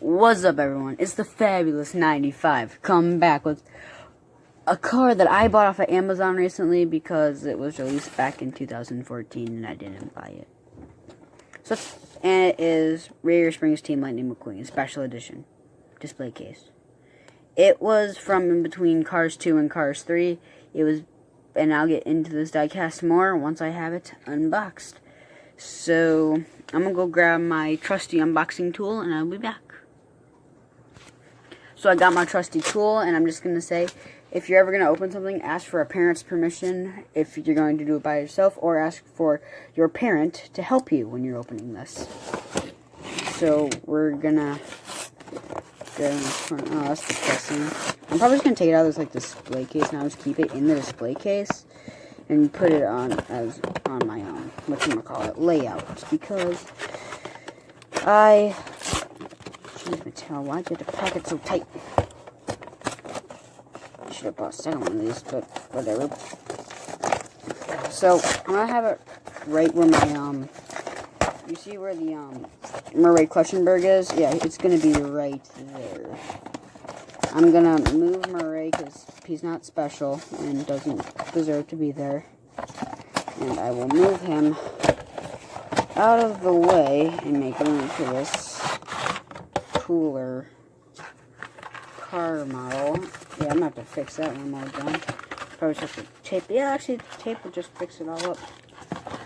What's up, everyone? It's the fabulous 95 coming back with a car that I bought off of Amazon recently because it was released back in 2014 and I didn't buy it. And it is Radiator Springs Lightning McQueen Special Edition display case. It was from in between Cars 2 and Cars 3. And I'll get into this diecast more once I have it unboxed. So I'm gonna go grab my trusty unboxing tool and I'll be back. So I got my trusty tool, and I'm just going to say, if you're ever going to open something, ask for a parent's permission if you're going to do it by yourself, or ask for your parent to help you when you're opening this. So we're going to go in the front. Oh, that's disgusting. I'm probably just going to take it out of this display case, and I'll just keep it in the display case and put it on my own, whatchamacallit, layout, because Jeez, Mattel, why'd you have to pack it so tight? I should have bought a second one of these, but whatever. So, I'm gonna have it right where my, you see where the, Murray Clutchenberg is? Yeah, it's gonna be right there. I'm gonna move Murray, because he's not special, and doesn't deserve to be there. And I will move him out of the way, and make room for this cooler car model. Yeah, I'm gonna have to fix that when I'm all done. Probably just have to tape. Yeah, actually, tape will just fix it all up.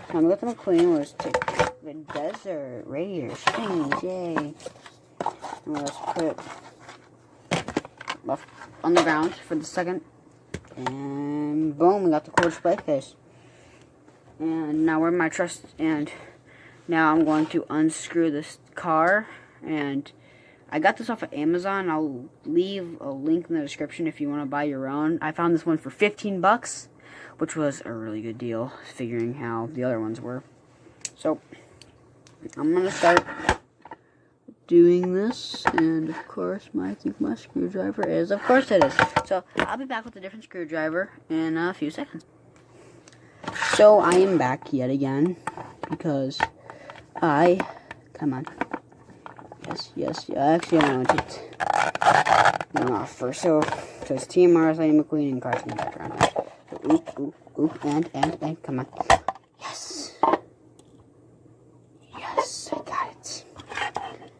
I'm with the McQueen. We'll just take the desert Radiator Springs. Yay! And we'll just put it left on the ground for the second. And boom, we got the cool display case. And now we're my trust. And now I'm going to unscrew this car. And I got this off of Amazon. I'll leave a link in the description if you want to buy your own. I found this one for 15 bucks, which was a really good deal, figuring how the other ones were. So, I'm going to start doing this, and of course, I think my screwdriver is. Of course it is. So, I'll be back with a different screwdriver in a few seconds. So, I am back yet again, because come on. Yes. Actually, I want to take one off first. So it's TMR, Lightning McQueen, and Cars in the background. So, oop, and, come on. Yes, I got it.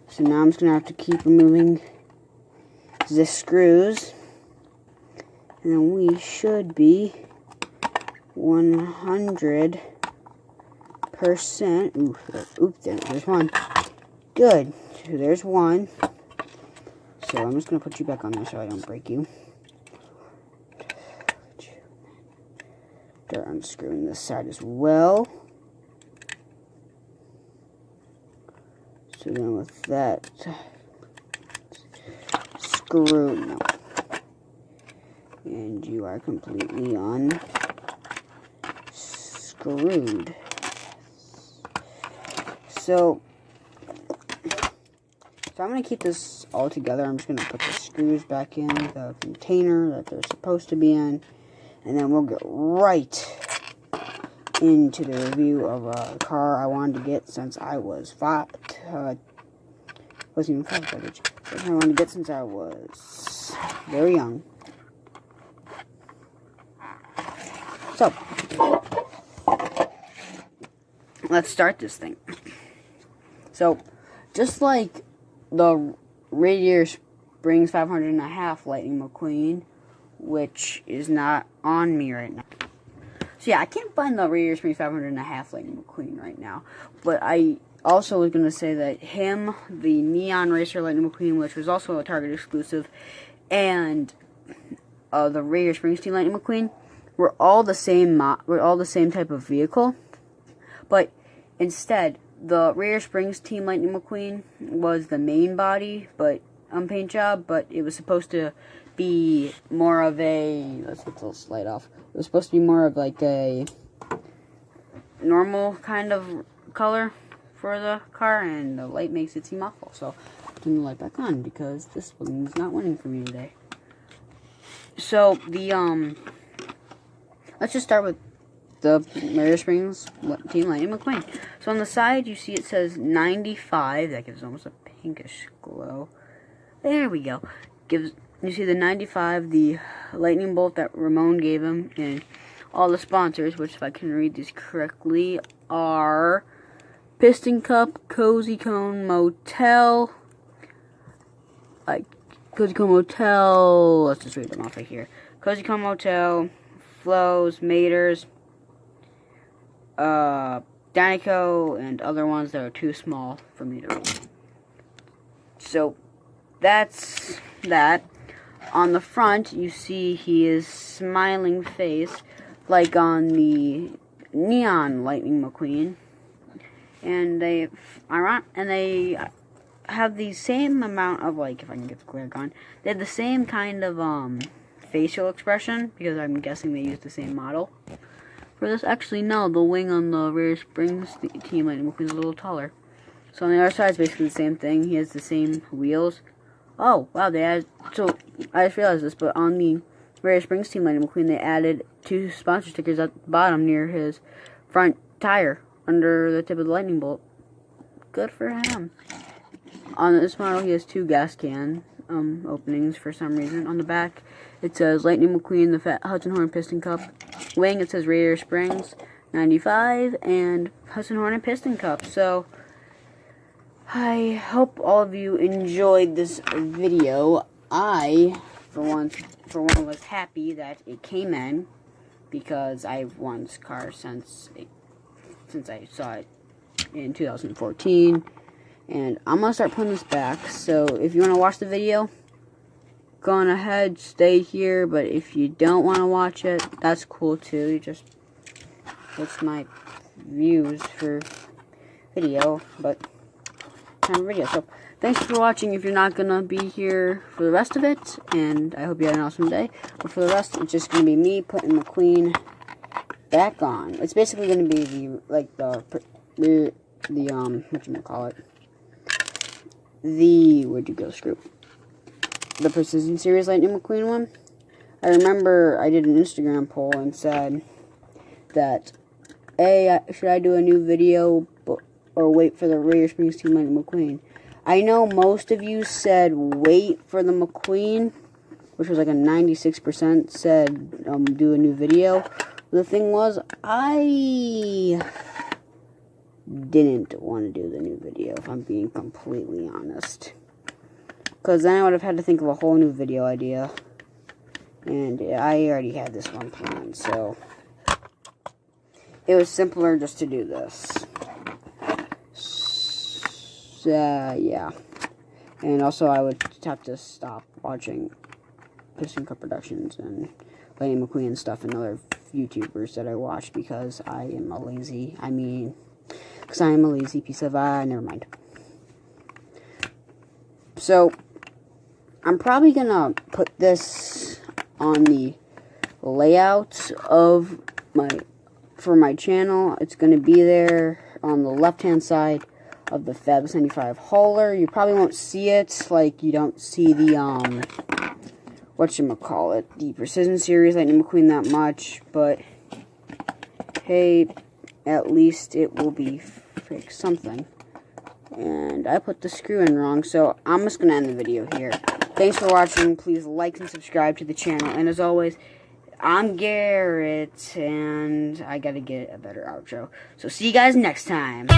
So now I'm just going to have to keep removing the screws. And then we should be 100%. There's one. Good. So there's one. So I'm just going to put you back on there so I don't break you. Start unscrewing this side as well. So then with that screw, no. And you are completely unscrewed. So I'm going to keep this all together. I'm just going to put the screws back in the container that they're supposed to be in. And then we'll get right into the review of a car I wanted to get since I was wasn't even 5 that age. I wanted to get since I was very young. So, let's start this thing. So, just like the Radiator Springs 500.5 Lightning McQueen, which is not on me right now. So yeah, I can't find the Radiator Springs 500.5 Lightning McQueen right now. But I also was going to say that the Neon Racer Lightning McQueen, which was also a Target exclusive, and the Radiator Springs Lightning McQueen were all the same type of vehicle. But instead, the Radiator Springs Lightning McQueen was the main body, but paint job, but it was supposed to be more of a, let's get this light off. It was supposed to be more of like a normal kind of color for the car, and the light makes it seem awful. So, turn the light back on because this one's not winning for me today. So, let's just start with the Radiator Springs Lightning McQueen. So on the side, you see it says 95. That gives almost a pinkish glow. There we go. You see the 95, the lightning bolt that Ramon gave him, and all the sponsors, which if I can read these correctly, are Piston Cup, Cozy Cone Motel, Cozy Cone Motel, let's just read them off right here. Cozy Cone Motel, Flows, Maters, Danico, and other ones that are too small for me to read. So, that's that. On the front, you see his smiling face, like on the neon Lightning McQueen. And they have the same amount of, like, if I can get the glare gone, they have the same kind of facial expression, because I'm guessing they use the same model for this. Actually, no, the wing on the Radiator Springs Team Lightning McQueen is a little taller. So on the other side is basically the same thing. He has the same wheels. Oh, wow, they added, so I just realized this, but on the Radiator Springs Team Lightning McQueen, they added 2 sponsor stickers at the bottom near his front tire, under the tip of the lightning bolt. Good for him. On this model, he has 2 gas can openings for some reason. On the back, it says Lightning McQueen, the Fat Hudson Horn Piston Cup. Wing, it says Radiator Springs 95 and Hudson Horn and Piston Cup. So, I hope all of you enjoyed this video. I, for one, was happy that it came in, because I've wanted this car since I saw it in 2014, and I'm gonna start putting this back. So if you want to watch the video, go on ahead, stay here, but if you don't want to watch it, that's cool too. It's my views for video, but time for video. So thanks for watching. If you're not gonna be here for the rest of it, and I hope you had an awesome day, but for the rest, it's just gonna be me putting McQueen back on. It's basically going to be the Precision Series Lightning McQueen one. I remember I did an Instagram poll and said that, should I do a new video or wait for the Radiator Springs Team Lightning McQueen? I know most of you said wait for the McQueen, which was like a 96% said do a new video. The thing was, I didn't want to do the new video, if I'm being completely honest. Because then I would have had to think of a whole new video idea. And I already had this one planned, so it was simpler just to do this. So, yeah. And also, I would have to stop watching Piston Cup Productions and Lightning McQueen and stuff, and other YouTubers that I watch, because I am a lazy piece of, never mind. So, I'm probably gonna put this on the layout of for my channel. It's gonna be there on the left-hand side of the Fab 75 hauler. You probably won't see it, like you don't see the, the Precision Series Lightning McQueen that much, but hey, at least it will be fixed something. And I put the screw in wrong, so I'm just going to end the video here. Thanks for watching. Please like and subscribe to the channel. And as always, I'm Garrett, and I got to get a better outro. So see you guys next time.